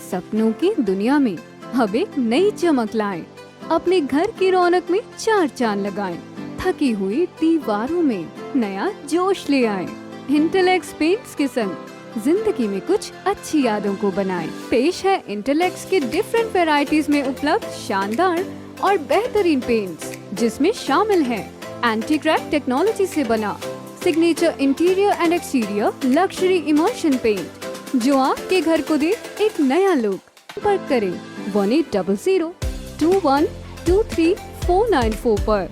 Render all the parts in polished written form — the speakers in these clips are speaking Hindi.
सपनों की दुनिया में अब एक नई चमक लाएं। अपने घर की रौनक में चार चांद लगाएं। थकी हुई दीवारों में नया जोश ले आएं। इंटेलेक्स पेंट्स के संग जिंदगी में कुछ अच्छी यादों को बनाएं। पेश है इंटेलेक्स के डिफरेंट वैरायटीज में उपलब्ध शानदार और बेहतरीन पेंट्स, जिसमें शामिल है एंटी क्रैक टेक्नोलॉजी से बना signature interior and exterior luxury emulsion paint, जो आपके घर को दे एक नया लुक। संपर्क करें 180021239494 पर।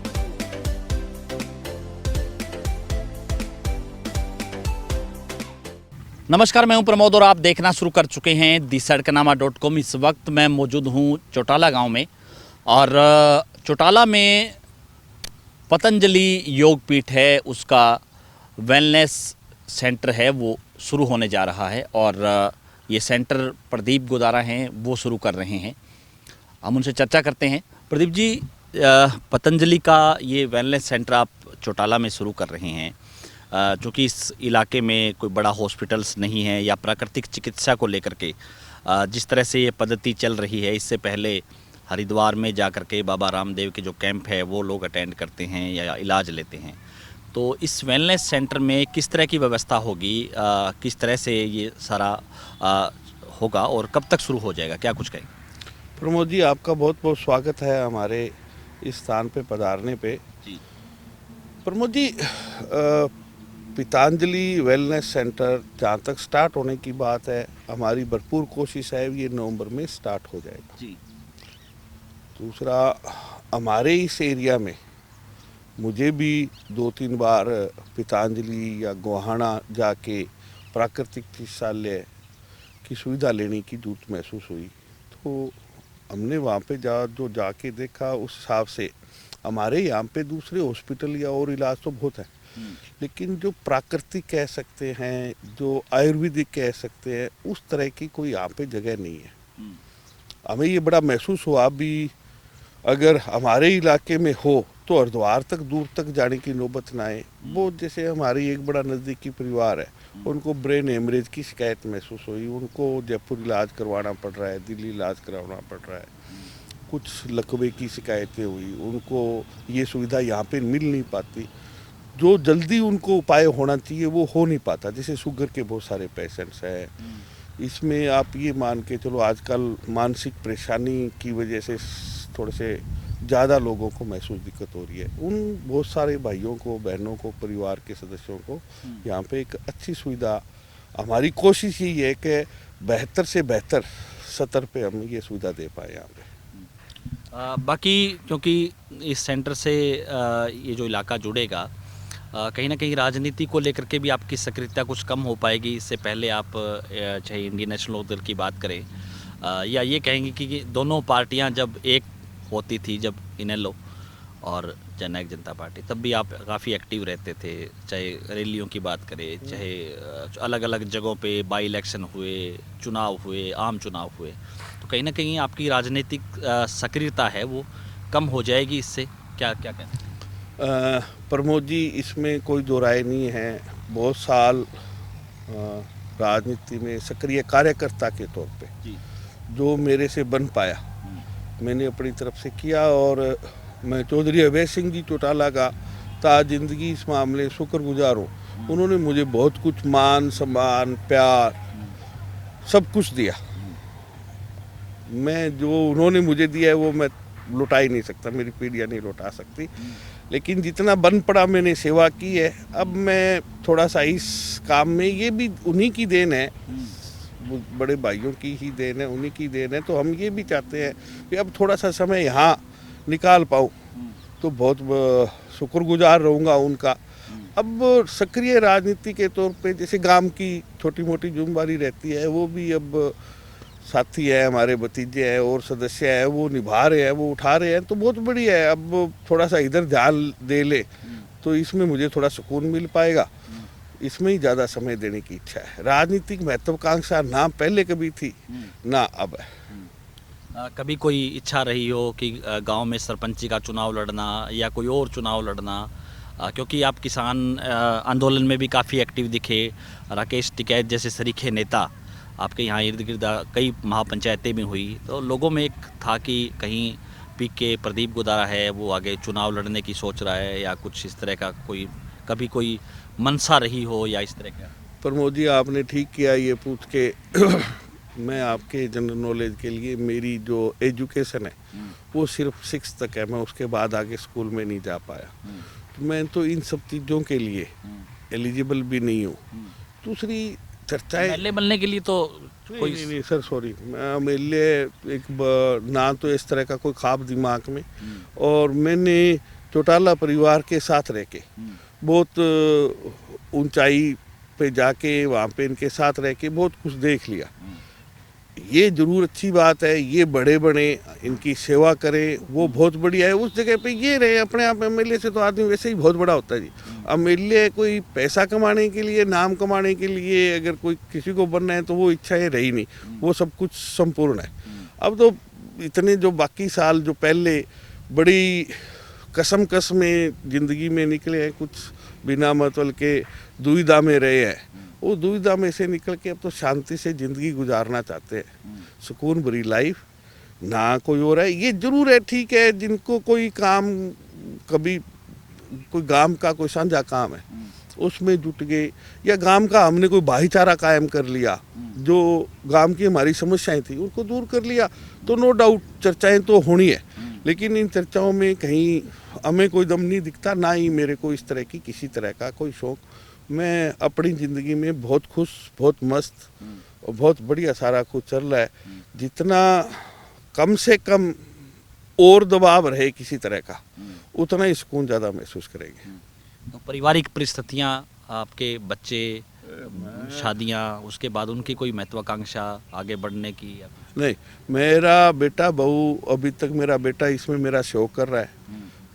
नमस्कार, मैं हूं प्रमोद और आप देखना शुरू कर चुके हैं दी-सड़कनामा.com। इस वक्त मैं मौजूद हूं चौटाला गांव में और चौटाला में पतंजलि योग पीठ है, उसका वेलनेस सेंटर है वो शुरू होने जा रहा है और ये सेंटर प्रदीप गोदारा हैं वो शुरू कर रहे हैं। हम उनसे चर्चा करते हैं। प्रदीप जी, पतंजलि का ये वेलनेस सेंटर आप चौटाला में शुरू कर रहे हैं, चूँकि इस इलाके में कोई बड़ा हॉस्पिटल्स नहीं है या प्राकृतिक चिकित्सा को लेकर के जिस तरह से ये पद्धति चल रही है, इससे पहले हरिद्वार में जा कर के बाबा रामदेव के जो कैंप है वो लोग अटेंड करते हैं या इलाज लेते हैं, तो इस वेलनेस सेंटर में किस तरह की व्यवस्था होगी, किस तरह से ये सारा होगा और कब तक शुरू हो जाएगा, क्या कुछ कहेंगे? प्रमोद जी, आपका बहुत बहुत स्वागत है हमारे इस स्थान पे पधारने पे। जी प्रमोद जी, पतंजलि वेलनेस सेंटर जहाँ तक स्टार्ट होने की बात है, हमारी भरपूर कोशिश है ये नवंबर में स्टार्ट हो जाएगा। जी। दूसरा, हमारे इस एरिया में मुझे भी 2-3 बार पतंजलि या गोहाना जाके प्राकृतिक चिकित्सालय की सुविधा लेने की जरूरत महसूस हुई, तो हमने वहाँ पे जाके देखा, उस हिसाब से हमारे यहाँ पे दूसरे हॉस्पिटल या और इलाज तो बहुत है, लेकिन जो प्राकृतिक कह सकते हैं, जो आयुर्वेदिक कह सकते हैं, उस तरह की कोई यहाँ पे जगह नहीं है। हमें ये बड़ा महसूस हुआ भी, अगर हमारे इलाके में हो तो हरिद्वार तक दूर तक जाने की नौबत ना आए। वो जैसे हमारी एक बड़ा नज़दीकी परिवार है, उनको ब्रेन हेमरेज की शिकायत महसूस हुई, उनको जयपुर इलाज करवाना पड़ रहा है, दिल्ली इलाज करवाना पड़ रहा है, कुछ लकवे की शिकायतें हुई, उनको ये सुविधा यहाँ पे मिल नहीं पाती, जो जल्दी उनको उपाय होना चाहिए वो हो नहीं पाता। जैसे शुगर के बहुत सारे पेशेंट्स हैं, इसमें आप ये मान के चलो आजकल मानसिक परेशानी की वजह से थोड़े से ज़्यादा लोगों को महसूस दिक्कत हो रही है। उन बहुत सारे भाइयों को, बहनों को, परिवार के सदस्यों को यहाँ पे एक अच्छी सुविधा, हमारी कोशिश यही है कि बेहतर से बेहतर स्तर पे हम ये सुविधा दे पाए यहाँ पे। बाकी क्योंकि इस सेंटर से ये जो इलाका जुड़ेगा, कहीं ना कहीं राजनीति को लेकर के भी आपकी सक्रियता कुछ कम हो पाएगी। इससे पहले आप चाहे इंडियन नेशनल दल की बात करें या ये कहेंगे कि दोनों पार्टियां जब एक होती थी, जब इनेलो और जननायक जनता पार्टी, तब भी आप काफ़ी एक्टिव रहते थे, चाहे रैलियों की बात करें, चाहे अलग अलग जगहों पे बाई इलेक्शन हुए, चुनाव हुए, आम चुनाव हुए, तो कहीं ना कहीं आपकी राजनीतिक सक्रियता है वो कम हो जाएगी। इससे क्या क्या कहते हैं? प्रमोद जी, इसमें कोई दो राय नहीं है। बहुत साल राजनीति में सक्रिय कार्यकर्ता के तौर पे जो मेरे से बन पाया मैंने अपनी तरफ से किया, और मैं चौधरी अवैध सिंह जी चौटाला का जिंदगी इस मामले शुक्रगुजार हूँ। उन्होंने मुझे बहुत कुछ मान सम्मान प्यार सब कुछ दिया। मैं जो उन्होंने मुझे दिया है वो मैं लौटा ही नहीं सकता, मेरी पीढ़ियाँ नहीं लौटा सकती, लेकिन जितना बन पड़ा मैंने सेवा की है। अब मैं थोड़ा सा इस काम में, ये भी उन्हीं की देन है, बड़े भाइयों की ही देन है, उन्हीं की देन है, तो हम ये भी चाहते हैं कि अब थोड़ा सा समय यहाँ निकाल पाऊँ तो बहुत शुक्रगुजार रहूँगा उनका। अब सक्रिय राजनीति के तौर पे जैसे गांव की छोटी मोटी जिम्मेदारी रहती है, वो भी अब साथी है, हमारे भतीजे हैं और सदस्य हैं, वो निभा रहे हैं, वो उठा रहे हैं, तो बहुत बढ़िया है। अब थोड़ा सा इधर ध्यान दे ले तो इसमें मुझे थोड़ा सुकून मिल पाएगा, इसमें ही ज़्यादा समय देने की इच्छा है। राजनीतिक महत्वाकांक्षा ना पहले कभी थी ना अब है। कभी कोई इच्छा रही हो कि गांव में सरपंची का चुनाव लड़ना या कोई और चुनाव लड़ना, क्योंकि आप किसान आंदोलन में भी काफ़ी एक्टिव दिखे, राकेश टिकैत जैसे सरीखे नेता आपके यहाँ इर्द गिर्द कई महापंचायतें भी हुई, तो लोगों में एक था कि कहीं पी के प्रदीप गोदारा है वो आगे चुनाव लड़ने की सोच रहा है, या कुछ इस तरह का कोई कभी कोई मनसा रही हो या इस तरह का। प्रमोद जी, आपने ठीक किया ये पूछ के। मैं आपके जनरल नॉलेज के लिए, मेरी जो एजुकेशन है वो सिर्फ 6 तक है, मैं उसके बाद आगे स्कूल में नहीं जा पाया। तो मैं तो इन सब चीज़ों के लिए एलिजिबल भी नहीं हूँ। दूसरी चर्चाएं एमएलए बनने के लिए तो कोई नहीं सर, सॉरी, मेरे लिए ना तो इस तरह का कोई ख्वाब दिमाग में, और मैंने चौटाला परिवार के साथ रह के बहुत ऊंचाई पे जाके वहाँ पे इनके साथ रह के बहुत कुछ देख लिया। ये जरूर अच्छी बात है, ये बड़े बड़े इनकी सेवा करें, वो बहुत बढ़िया है। उस जगह पे ये रहे अपने आप एमएलए से तो आदमी वैसे ही बहुत बड़ा होता है जी। एमएलए कोई पैसा कमाने के लिए, नाम कमाने के लिए अगर कोई किसी को बनना है तो वो इच्छाएं रही नहीं, वो सब कुछ संपूर्ण है। अब तो इतने जो बाकी साल जो पहले बड़ी कसम में ज़िंदगी में निकले हैं, कुछ बिना मतलब के दुविधा में रहे हैं, वो दुविधा में से निकल के अब तो शांति से ज़िंदगी गुजारना चाहते हैं, सुकून भरी लाइफ, ना कोई और है। ये जरूर है, ठीक है, जिनको कोई काम, कभी कोई गांव का कोई साझा काम है उसमें जुट गए, या गांव का हमने कोई भाईचारा कायम कर लिया, जो गांव की हमारी समस्याएं थी उनको दूर कर लिया, तो नो डाउट चर्चाएं तो होनी है। लेकिन इन चर्चाओं में कहीं हमें कोई दम नहीं दिखता, ना ही मेरे को इस तरह की किसी तरह का कोई शौक। मैं अपनी ज़िंदगी में बहुत खुश, बहुत मस्त और बहुत बढ़िया सारा कुछ चल रहा है। जितना कम से कम और दबाव रहे किसी तरह का, उतना ही सुकून ज़्यादा महसूस करेंगे। तो पारिवारिक परिस्थितियाँ, आपके बच्चे, शादियाँ, उसके बाद उनकी कोई महत्वाकांक्षा आगे बढ़ने की या नहीं, मेरा बेटा बहू, अभी तक मेरा बेटा इसमें मेरा शौक कर रहा है,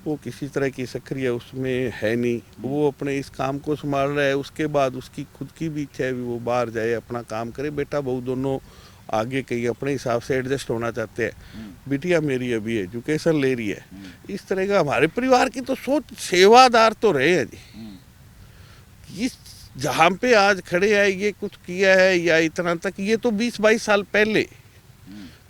वो किसी तरह की सक्रिय उसमें है नहीं, वो अपने इस काम को संभाल रहा है। उसके बाद उसकी खुद की भी इच्छा है वो बाहर जाए, अपना काम करे। बेटा बहू दोनों आगे कहीं अपने हिसाब से एडजस्ट होना चाहते हैं। बिटिया मेरी अभी एजुकेशन ले रही है। इस तरह का हमारे परिवार की तो सोच, सेवादार तो रहे हैं जी। इस जहाँ पे आज खड़े हैं, ये कुछ किया है या इतना तक, ये तो 20-22 साल पहले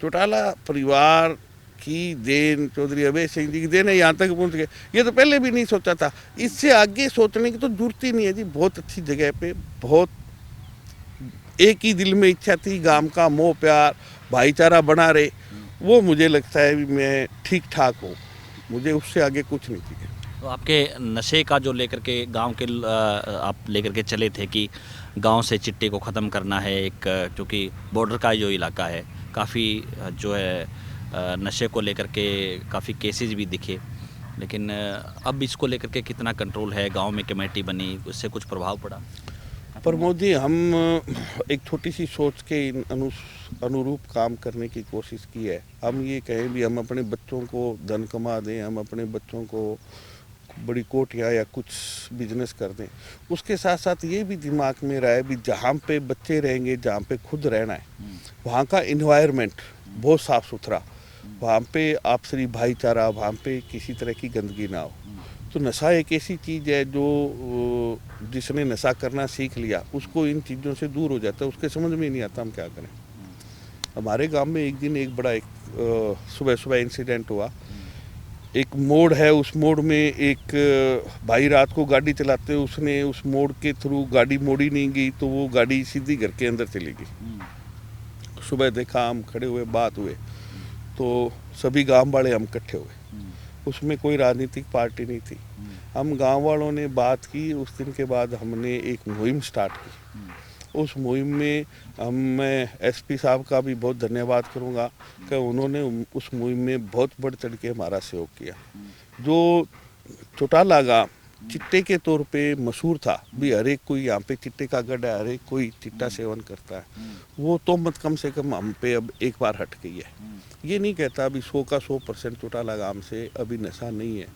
चौटाला परिवार की देन, चौधरी अभय सिंह जी की देन है, यहाँ तक पहुँच गए। ये तो पहले भी नहीं सोचा था, इससे आगे सोचने की तो जरूरत ही नहीं है जी। बहुत अच्छी जगह पे, बहुत एक ही दिल में इच्छा थी, गांव का मोह प्यार भाईचारा बना रहे, वो मुझे लगता है भी मैं ठीक ठाक हूँ, मुझे उससे आगे कुछ नहीं चाहिए। तो आपके नशे का जो लेकर के गांव के आप लेकर के चले थे कि गांव से चिट्टे को ख़त्म करना है, एक क्योंकि बॉर्डर का जो इलाका है, काफ़ी जो है नशे को लेकर के काफ़ी केसेस भी दिखे, लेकिन अब इसको लेकर के कितना कंट्रोल है? गांव में कमेटी बनी, उससे कुछ प्रभाव पड़ा? प्रमोद जी, हम एक छोटी सी सोच के अनुरूप काम करने की कोशिश की है। हम ये कहें भी हम अपने बच्चों को धन कमा दें, हम अपने बच्चों को बड़ी कोटियाँ या कुछ बिजनेस कर दें, उसके साथ साथ ये भी दिमाग में रहा है भी जहाँ पे बच्चे रहेंगे, जहाँ पे खुद रहना है, वहाँ का इन्वायरमेंट बहुत साफ़ सुथरा, वहाँ पे आपसी भाईचारा, वहाँ पे किसी तरह की गंदगी ना हो। तो नशा एक ऐसी चीज़ है जो जिसने नशा करना सीख लिया उसको इन चीज़ों से दूर हो जाता है, उसके समझ में नहीं आता हम क्या करें। हमारे गांव में एक दिन एक बड़ा सुबह इंसिडेंट हुआ। एक मोड़ है, उस मोड़ में एक भाई रात को गाड़ी चलाते हुए उसने उस मोड़ के थ्रू गाड़ी मोड़ी नहीं गई, तो वो गाड़ी सीधी घर के अंदर चली गई। सुबह देखा, हम खड़े हुए, बात हुए, तो सभी गांव वाले हम इकट्ठे हुए। उसमें कोई राजनीतिक पार्टी नहीं थी। हम गांव वालों ने बात की। उस दिन के बाद हमने एक मुहिम स्टार्ट की। उस मुहिम में मैं एसपी साहब का भी बहुत धन्यवाद करूंगा कि उन्होंने उस मुहिम में बहुत बढ़ चढ़ के हमारा सहयोग किया। जो चौटाला गाँव चिट्टे के तौर पे मशहूर था भी, हर एक कोई यहाँ पे चिट्टे का गढ़ है, हर एक कोई चिट्टा सेवन करता है, वो तो मत कम से कम हम पे अब एक बार हट गई है। ये नहीं कहता अभी 100 का 100% चौटाला गांव से अभी नशा नहीं है,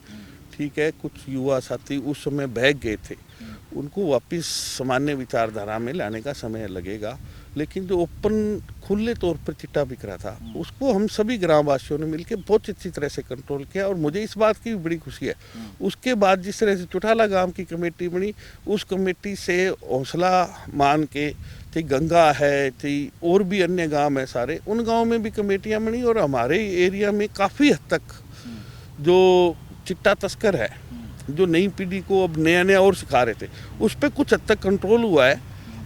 ठीक है। कुछ युवा साथी उस समय बहक गए थे, उनको वापस सामान्य विचारधारा में लाने का समय लगेगा। लेकिन जो ओपन खुले तौर पर चिट्टा बिक रहा था, उसको हम सभी ग्रामवासियों ने मिलकर बहुत अच्छी तरह से कंट्रोल किया, और मुझे इस बात की भी बड़ी खुशी है। उसके बाद जिस तरह से चौटाला गांव की कमेटी बनी, उस कमेटी से हौसला मान के चाहे गंगा है, चाहे और भी अन्य गांव है सारे, उन गांव में भी कमेटियां बनी और हमारे एरिया में काफ़ी हद तक जो चिट्टा तस्कर है, जो नई पीढ़ी को अब नया नया और सिखा रहे थे, उस पर कुछ हद तक कंट्रोल हुआ है।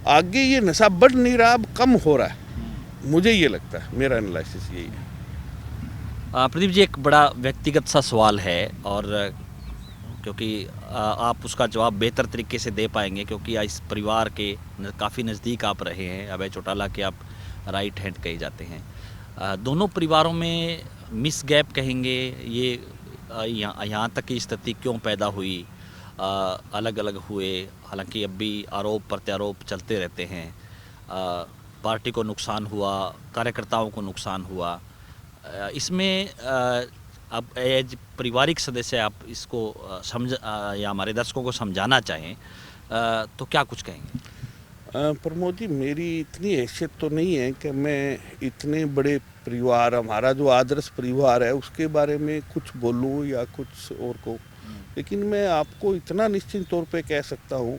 आगे ये नशा बढ़ नहीं रहा, अब कम हो रहा है, मुझे ये लगता है, मेरा एनालिसिस यही है। प्रदीप जी, एक बड़ा व्यक्तिगत सा सवाल है, और क्योंकि आप उसका जवाब बेहतर तरीके से दे पाएंगे क्योंकि इस परिवार के काफ़ी नज़दीक आप रहे हैं। अभय चौटाला के आप राइट हैंड कहे जाते हैं। दोनों परिवारों में मिस गैप कहेंगे, ये यहाँ तक की स्थिति क्यों पैदा हुई, अलग अलग हुए, हालांकि अब भी आरोप प्रत्यारोप चलते रहते हैं। पार्टी को नुकसान हुआ, कार्यकर्ताओं को नुकसान हुआ, इसमें अब एज पारिवारिक सदस्य आप इसको समझ या हमारे दर्शकों को समझाना चाहें तो क्या कुछ कहेंगे? प्रमोद जी, मेरी इतनी हैसियत तो नहीं है कि मैं इतने बड़े परिवार, हमारा जो आदर्श परिवार है उसके बारे में कुछ बोलूं या कुछ और को, लेकिन मैं आपको इतना निश्चित तौर पे कह सकता हूं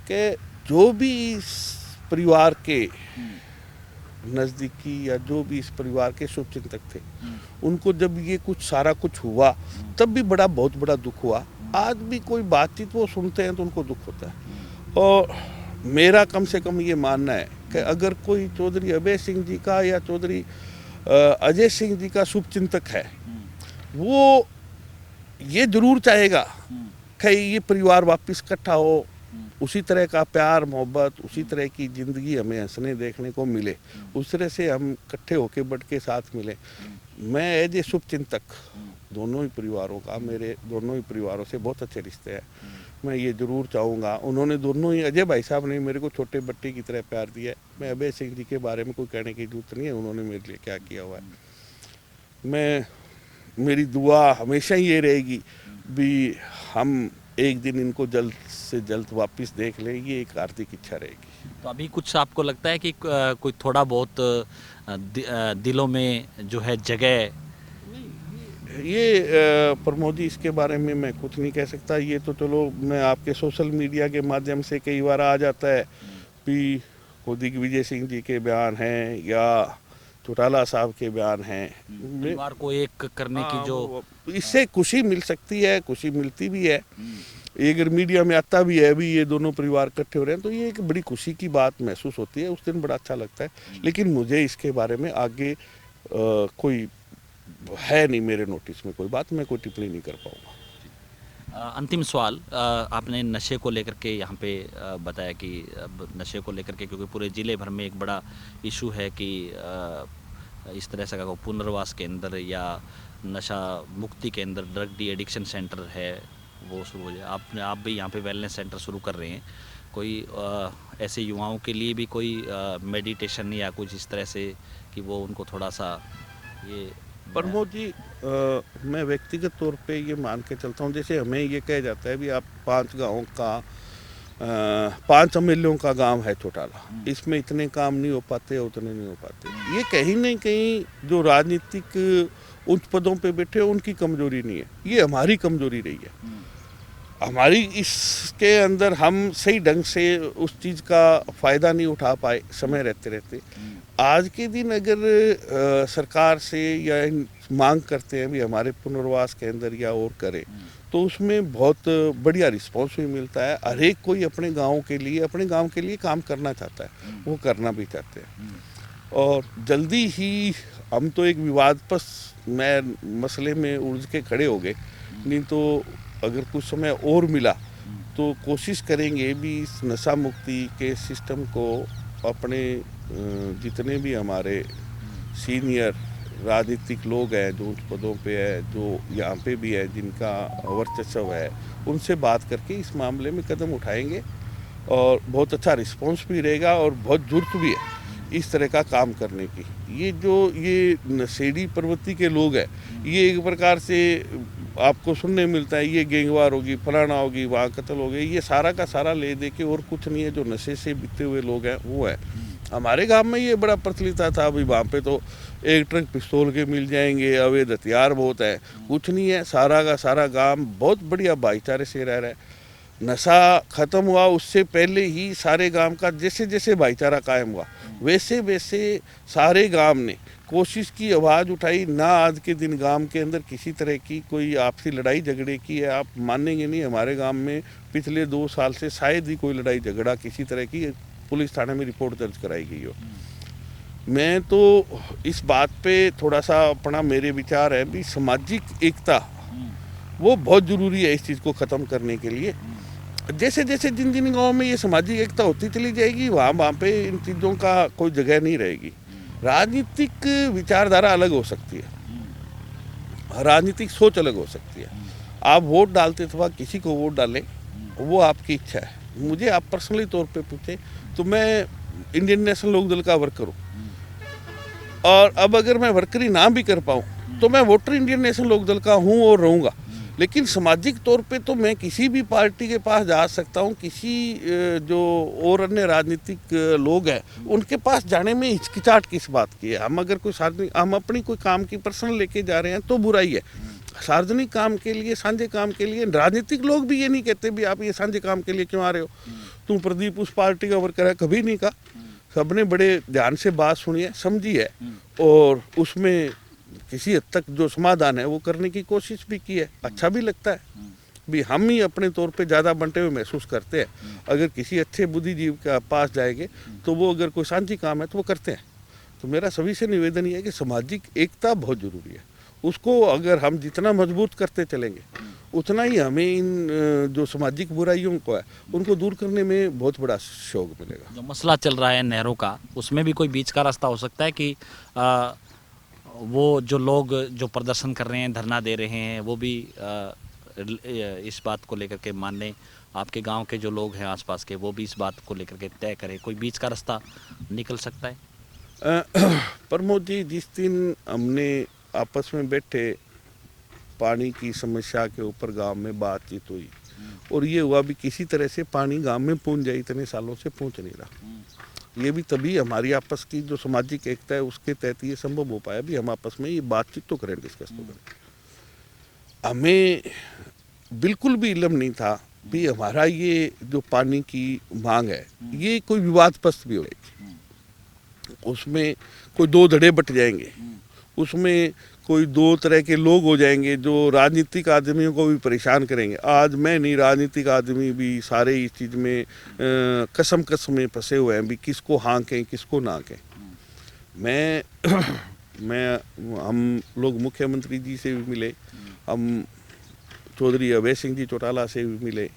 कि जो भी इस परिवार के नज़दीकी या जो भी इस परिवार के शुभचिंतक थे, उनको जब ये कुछ सारा कुछ हुआ तब भी बहुत बड़ा दुख हुआ। आज भी कोई बातचीत वो सुनते हैं तो उनको दुख होता है। और मेरा कम से कम ये मानना है कि अगर कोई चौधरी अभय सिंह जी का या चौधरी अजय सिंह जी का शुभचिंतक है, वो ये जरूर चाहेगा कि ये परिवार वापस इकट्ठा हो, उसी तरह का प्यार मोहब्बत, उसी तरह की ज़िंदगी हमें हंसने देखने को मिले, उस तरह से हम इकट्ठे होके बढ़ के साथ मिले। मैं एज ए शुभचिंतक दोनों ही परिवारों का, मेरे दोनों ही परिवारों से बहुत अच्छे रिश्ते हैं, मैं ये ज़रूर चाहूँगा। उन्होंने दोनों ही, अजय भाई साहब ने मेरे को छोटे बट्टे की तरह प्यार दिया है। मैं अभय सिंह जी के बारे में कोई कहने की जरूरत नहीं है, उन्होंने मेरे लिए क्या किया हुआ है। मेरी दुआ हमेशा ये रहेगी भी हम एक दिन इनको जल्द से जल्द वापस देख लें, ये एक हार्दिक इच्छा रहेगी। तो अभी कुछ आपको लगता है कि कोई थोड़ा बहुत दिलों में जो है जगह? ये प्रमोद जी, इसके बारे में मैं कुछ नहीं कह सकता। ये तो चलो मैं आपके सोशल मीडिया के माध्यम से कई बार आ जाता है कि खुद दिग्विजय सिंह जी के बयान हैं या चौटाला साहब के बयान हैं, परिवार को एक करने की जो, इससे खुशी मिल सकती है, खुशी मिलती भी है। ये अगर मीडिया में आता भी है भी ये दोनों परिवार इकट्ठे हो रहे हैं तो ये एक बड़ी खुशी की बात महसूस होती है, उस दिन बड़ा अच्छा लगता है। लेकिन मुझे इसके बारे में आगे कोई है नहीं मेरे नोटिस में कोई बात, मैं कोई टिप्पणी नहीं कर पाऊँगा। अंतिम सवाल, आपने नशे को लेकर के यहाँ पे बताया कि नशे को लेकर के क्योंकि पूरे ज़िले भर में एक बड़ा इशू है कि इस तरह से पुनर्वास केंद्र या नशा मुक्ति केंद्र, ड्रग डी एडिक्शन सेंटर है वो शुरू हो जाए। आप भी यहाँ पे वेलनेस सेंटर शुरू कर रहे हैं, कोई ऐसे युवाओं के लिए भी कोई मेडिटेशन या कुछ इस तरह से कि वो उनको थोड़ा सा ये? प्रमोद जी, मैं व्यक्तिगत तौर पे ये मान के चलता हूँ, जैसे हमें ये कहा जाता है भी आप 5 गाँव का 5 एमएलए का गांव है चौटाला, इसमें इतने काम नहीं हो पाते, उतने नहीं हो पाते। ये कहीं ना कहीं जो राजनीतिक उच्च पदों पे बैठे उनकी कमजोरी नहीं है, ये हमारी कमजोरी रही है। हमारी इसके अंदर हम सही ढंग से उस चीज़ का फ़ायदा नहीं उठा पाए समय रहते रहते। आज के दिन अगर सरकार से या मांग करते हैं भी हमारे पुनर्वास के अंदर या और करें तो उसमें बहुत बढ़िया रिस्पॉन्स भी मिलता है। हर एक कोई अपने गांव के लिए काम करना चाहता है, वो करना भी चाहते हैं। और जल्दी ही हम तो एक विवादास्पद मसले में उलझ के खड़े हो गए, नहीं तो अगर कुछ समय और मिला तो कोशिश करेंगे भी इस नशा मुक्ति के सिस्टम को अपने जितने भी हमारे सीनियर राजनीतिक लोग हैं जो उच्च पदों पे है, जो यहाँ पे भी है, जिनका वर्चस्व है, उनसे बात करके इस मामले में कदम उठाएंगे और बहुत अच्छा रिस्पांस भी रहेगा और बहुत ज़रूरत भी है इस तरह का काम करने की। ये नशेड़ी प्रवृत्ति के लोग हैं, ये एक प्रकार से आपको सुनने मिलता है ये गैंगवार होगी, फलाना होगी, वहाँ कत्ल हो गए, ये सारा का सारा ले दे के और कुछ नहीं है। जो नशे से बीते हुए लोग हैं वो है। हमारे गांव में ये बड़ा प्रचलित था अभी, वहाँ पे तो एक ट्रक पिस्तौल के मिल जाएंगे, अवैध हथियार बहुत है, कुछ नहीं है। सारा का सारा गांव बहुत बढ़िया भाईचारे से रह रहा है। नशा खत्म हुआ उससे पहले ही सारे गांव का जैसे जैसे भाईचारा कायम हुआ वैसे वैसे सारे गांव ने कोशिश की, आवाज़ उठाई। ना आज के दिन गांव के अंदर किसी तरह की कोई आपसी लड़ाई झगड़े की है। आप मानेंगे नहीं, हमारे गांव में पिछले 2 साल से शायद ही कोई लड़ाई झगड़ा किसी तरह की पुलिस थाने में रिपोर्ट दर्ज कराई गई हो। मैं तो इस बात पे थोड़ा सा अपना मेरे विचार है भी सामाजिक एकता वो बहुत ज़रूरी है इस चीज़ को ख़त्म करने के लिए। जैसे जैसे जिन जिन गाँव में ये सामाजिक एकता होती चली जाएगी वहाँ पे इन चीज़ों का कोई जगह नहीं रहेगी। राजनीतिक विचारधारा अलग हो सकती है, राजनीतिक सोच अलग हो सकती है। आप वोट डालते अथवा किसी को वोट डालें वो आपकी इच्छा है। मुझे आप पर्सनली तौर पे पूछें तो मैं इंडियन नेशनल लोक दल का वर्कर हूँ, और अब अगर मैं वर्करी ना भी कर पाऊँ तो मैं वोटर इंडियन नेशनल लोक दल का हूँ और रहूँगा। लेकिन सामाजिक तौर पे तो मैं किसी भी पार्टी के पास जा सकता हूँ। किसी जो और अन्य राजनीतिक लोग हैं उनके पास जाने में हिचकिचाहट किस बात की है। हम अगर कोई सार्वजनिक, हम अपनी कोई काम की पर्सनल लेके जा रहे हैं तो बुराई है। सार्वजनिक काम के लिए, साझे काम के लिए राजनीतिक लोग भी ये नहीं कहते भी आप ये साझे काम के लिए क्यों आ रहे हो, तुम प्रदीप उस पार्टी का वर्कर है, कभी नहीं कहा। सबने बड़े ध्यान से बात सुनी है, समझी है, और उसमें किसी हद तक जो समाधान है वो करने की कोशिश भी की है। अच्छा भी लगता है भी हम ही अपने तौर पे ज़्यादा बंटे हुए महसूस करते हैं। अगर किसी अच्छे बुद्धिजीवी के पास जाएंगे तो वो अगर कोई साझी काम है तो वो करते हैं। तो मेरा सभी से निवेदन ये है कि सामाजिक एकता बहुत ज़रूरी है। उसको अगर हम जितना मजबूत करते चलेंगे उतना ही हमें इन जो सामाजिक बुराइयों को है उनको दूर करने में बहुत बड़ा सहयोग मिलेगा। जो मसला चल रहा है नहरों का, उसमें भी कोई बीच का रास्ता हो सकता है कि वो जो लोग जो प्रदर्शन कर रहे हैं, धरना दे रहे हैं, वो भी इस बात को लेकर के मान लें, आपके गांव के जो लोग हैं आसपास के वो भी इस बात को लेकर के तय करें, कोई बीच का रास्ता निकल सकता है? प्रमोद जी, जिस दिन हमने आपस में बैठे पानी की समस्या के ऊपर गांव में बातचीत हुई और ये हुआ भी किसी तरह से पानी गांव में पहुंच जाए, इतने सालों से पहुंच नहीं रहा। ये भी तभी हमारी आपस की जो सामाजिक एकता है उसके तहत ये संभव हो पाया भी हम आपस में ये बातचीत तो करें, डिस्कस तो करें। हमें बिल्कुल भी इल्म नहीं था भी हमारा ये जो पानी की मांग है ये कोई विवादग्रस्त भी होगी, उसमें कोई दो धड़े बट जाएंगे, उसमें कोई दो तरह के लोग हो जाएंगे जो राजनीतिक आदमियों को भी परेशान करेंगे। आज मैं नहीं, राजनीतिक आदमी भी सारे इस चीज़ में कसम में फंसे हुए हैं भी किसको हाँ कहें किसको ना कहें। हम लोग मुख्यमंत्री जी से भी मिले, हम चौधरी अभय सिंह जी चौटाला से भी मिले,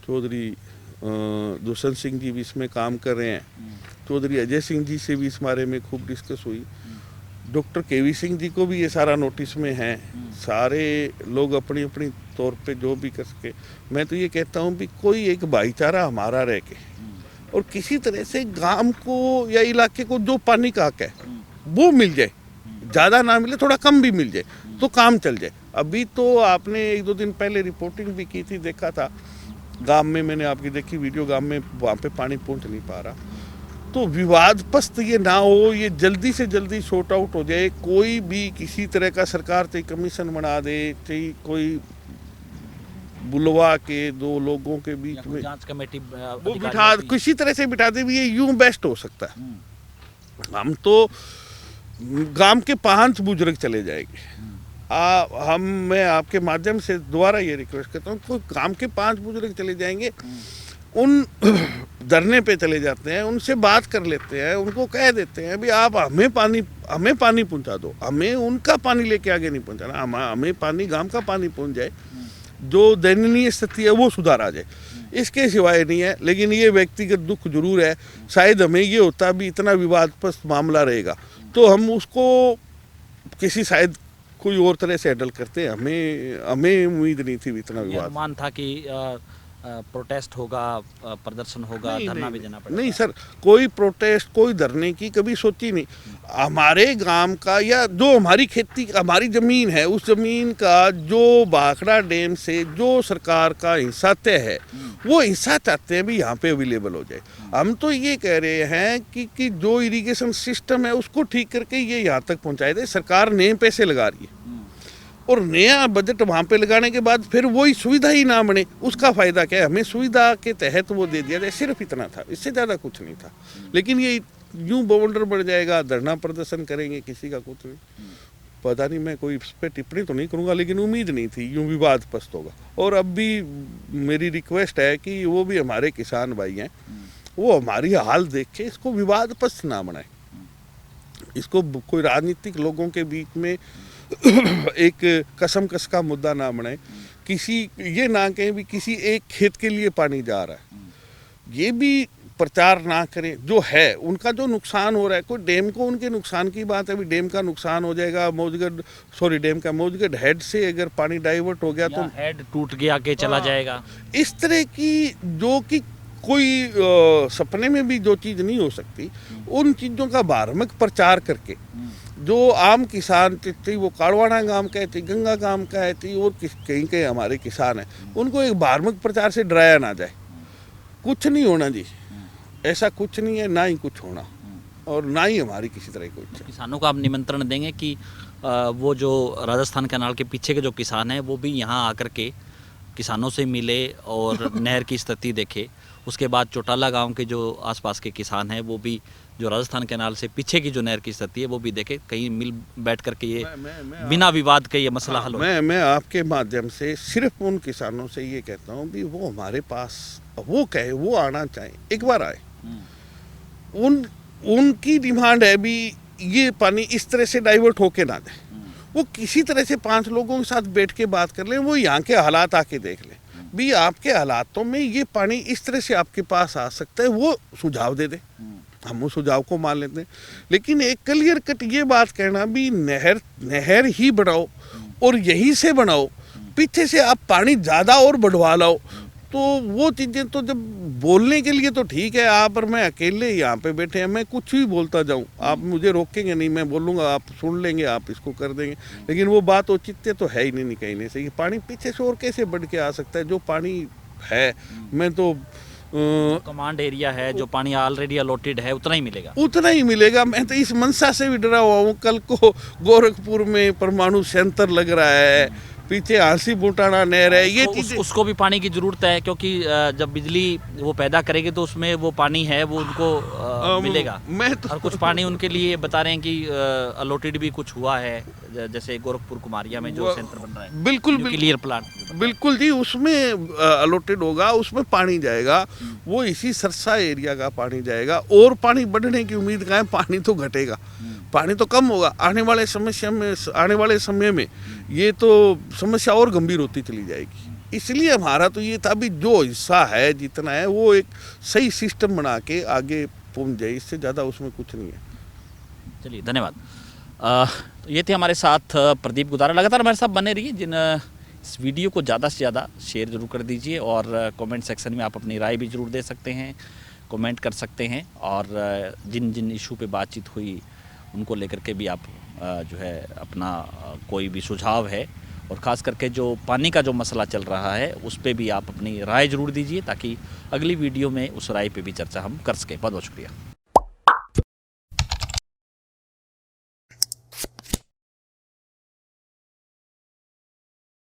चौधरी दुष्यंत सिंह जी भी इसमें काम कर रहे हैं, चौधरी अजय सिंह जी से भी इस बारे में खूब डिस्कस हुई, डॉक्टर केवी सिंह जी को भी ये सारा नोटिस में है। सारे लोग अपनी अपनी तौर पे जो भी कर सके। मैं तो ये कहता हूँ भी कोई एक भाईचारा हमारा रह के और किसी तरह से गांव को या इलाके को जो पानी का हक है वो मिल जाए, ज़्यादा ना मिले, थोड़ा कम भी मिल जाए तो काम चल जाए। अभी तो आपने 1-2 दिन पहले रिपोर्टिंग भी की थी, देखा था गांव में, मैंने आपकी देखी वीडियो, गांव में वहाँ पे पानी पहुँच नहीं पा रहा। तो विवादग्रस्त ये ना हो, ये जल्दी से जल्दी सॉर्ट आउट हो जाए। कोई भी किसी तरह का सरकार चाहे कमीशन बना दे, चाहे कोई बुलवा के दो लोगों के बीच में जांच कमेटी वो बिठा, किसी तरह से बिठा दे भी, ये यूं बेस्ट हो सकता है। हम तो गांव के 5 बुजुर्ग चले जाएंगे। मैं आपके माध्यम से दोबारा ये रिक्वेस्ट करता हूँ, कोई गांव के 5 बुजुर्ग चले जाएंगे, उन धरने पे चले जाते हैं, उनसे बात कर लेते हैं, उनको कह देते हैं भी आप हमें पानी पहुंचा दो, हमें उनका पानी लेके आगे नहीं पहुंचाना, हमें पानी गांव का पानी पहुंच जाए, जो दयनीय स्थिति है वो सुधार आ जाए, इसके सिवाय नहीं है। लेकिन ये व्यक्तिगत दुख जरूर है। शायद हमें ये होता भी इतना विवादग्रस्त मामला रहेगा तो हम उसको किसी शायद कोई और तरह से हैंडल करते। हमें उम्मीद नहीं थी इतना विवाद। मान था कि प्रोटेस्ट होगा, प्रदर्शन होगा, धरना भी देना पड़ेगा। नहीं सर, कोई प्रोटेस्ट, कोई धरने की कभी सोची नहीं। हमारे गांव का या जो हमारी खेती, हमारी ज़मीन है, उस ज़मीन का जो भाखड़ा डैम से जो सरकार का हिस्सा तय है वो हिस्सा चाहते हैं भी यहाँ पे अवेलेबल हो जाए। हम तो ये कह रहे हैं कि जो इरिगेशन सिस्टम है उसको ठीक करके ये यहाँ तक पहुँचाए दे। सरकार नए पैसे लगा रही है, और नया बजट वहाँ पे लगाने के बाद फिर वही सुविधा ही ना बने, उसका फ़ायदा क्या है? हमें सुविधा के तहत वो दे दिया जाए, सिर्फ इतना था, इससे ज़्यादा कुछ नहीं था। लेकिन ये यूँ बवंडर बढ़ जाएगा, धरना प्रदर्शन करेंगे, किसी का कुछ नहीं। पता नहीं, मैं कोई इस पर टिप्पणी तो नहीं करूँगा, लेकिन उम्मीद नहीं थी यूँ विवादग्रस्त होगा। और अब भी मेरी रिक्वेस्ट है कि वो भी हमारे किसान भाई हैं, वो हमारी हाल देख के इसको विवादग्रस्त ना बनाए, इसको कोई राजनीतिक लोगों के बीच में एक कसमकस का मुद्दा ना बनाए, किसी ये ना कहें भी किसी एक खेत के लिए पानी जा रहा है, ये भी प्रचार ना करें। जो है उनका जो नुकसान हो रहा है, कोई डैम को उनके नुकसान की बात है, अभी डैम का नुकसान हो जाएगा, मौजगढ़ हेड से अगर पानी डाइवर्ट हो गया तो हेड टूट गया के चला जाएगा। इस तरह की जो कि कोई सपने में भी जो चीज़ नहीं हो सकती, उन चीज़ों का भ्रामक प्रचार करके जो आम किसान थी, वो काड़वाड़ा गांव का थी, गंगा गांव का थी, और कहीं कहीं हमारे किसान हैं, उनको एक भ्रामक प्रचार से डराया ना जाए। कुछ नहीं होना जी, ऐसा कुछ नहीं है, ना ही कुछ होना, और ना ही हमारी किसी तरह की इच्छा। किसानों को आप निमंत्रण देंगे कि वो जो राजस्थान कैनाल के पीछे के जो किसान हैं वो भी यहाँ आकर के किसानों से मिले और नहर की स्थिति देखे। उसके बाद चौटाला गांव के जो आसपास के किसान हैं वो भी जो राजस्थान कैनाल से पीछे की जो नहर की स्थिति है वो भी देखे, कहीं मिल बैठ करके ये बिना विवाद के ये मसला हल हो। मैं आपके माध्यम से सिर्फ उन किसानों से ये कहता हूँ भी वो हमारे पास वो कहे, वो आना चाहे, एक बार आए। उनकी डिमांड है भी ये पानी इस तरह से डाइवर्ट होके ना जाए, वो किसी तरह से 5 लोगों के साथ बैठ के बात कर लें, वो यहाँ के हालात आके देख लें भी आपके हालातों में ये पानी इस तरह से आपके पास आ सकता है, वो सुझाव दे दे, हम उस सुझाव को मान लेते हैं। लेकिन एक क्लियर कट ये बात कहना भी नहर ही बढ़ाओ और यहीं से बनाओ, पीछे से आप पानी ज़्यादा और बढ़वा लाओ, तो वो चीज़ें तो जब बोलने के लिए तो ठीक है, आप और मैं अकेले यहाँ पे बैठे हैं, मैं कुछ भी बोलता जाऊँ, आप मुझे रोकेंगे नहीं, मैं बोलूँगा, आप सुन लेंगे, आप इसको कर देंगे। लेकिन वो बात औचित्य तो है ही नहीं कहीं नहीं से, पानी पीछे से और कैसे बढ़ के आ सकता है? जो पानी है, मैं तो कमांड एरिया है, जो पानी ऑलरेडी अलॉटेड है उतना ही मिलेगा, उतना ही मिलेगा। मैं तो इस मंशा से भी डरा हुआ हूँ। कल को गोरखपुर में परमाणु सेंटर लग रहा है, पीछे हांसी बुटाना नहर है, ये चीज़ें उसको भी पानी की जरूरत है, क्योंकि जब बिजली वो पैदा करेगी तो उसमें वो पानी है वो उनको मिलेगा। मैं तो और कुछ पानी उनके लिए बता रहे हैं कि अलॉटेड भी कुछ हुआ है, जैसे गोरखपुर कुमारिया में जो सेंटर बन रहा है, बिल्कुल क्लियर प्लांट, बिल्कुल जी, उसमें अलॉटेड होगा, उसमें पानी जाएगा, वो इसी सरसा एरिया का पानी जाएगा, और पानी बढ़ने की उम्मीद कहाँ है? पानी तो घटेगा, पानी तो कम होगा। आने वाले समय में ये तो समस्या और गंभीर होती चली जाएगी। इसलिए हमारा तो ये था भी जो हिस्सा है जितना है वो एक सही सिस्टम बना के आगे पहुंच जाए, इससे ज़्यादा उसमें कुछ नहीं है। चलिए, धन्यवाद। तो ये थे हमारे साथ प्रदीप गुदारा। लगातार हमारे साथ बने रहिए। इस वीडियो को ज़्यादा से ज़्यादा शेयर जरूर कर दीजिए, और कमेंट सेक्शन में आप अपनी राय भी ज़रूर दे सकते हैं, कमेंट कर सकते हैं, और जिन जिन इशू पे बातचीत हुई उनको लेकर के भी आप जो है अपना कोई भी सुझाव है, और ख़ास करके जो पानी का जो मसला चल रहा है उस पर भी आप अपनी राय ज़रूर दीजिए, ताकि अगली वीडियो में उस राय पे भी चर्चा हम कर सकें। बहुत बहुत शुक्रिया।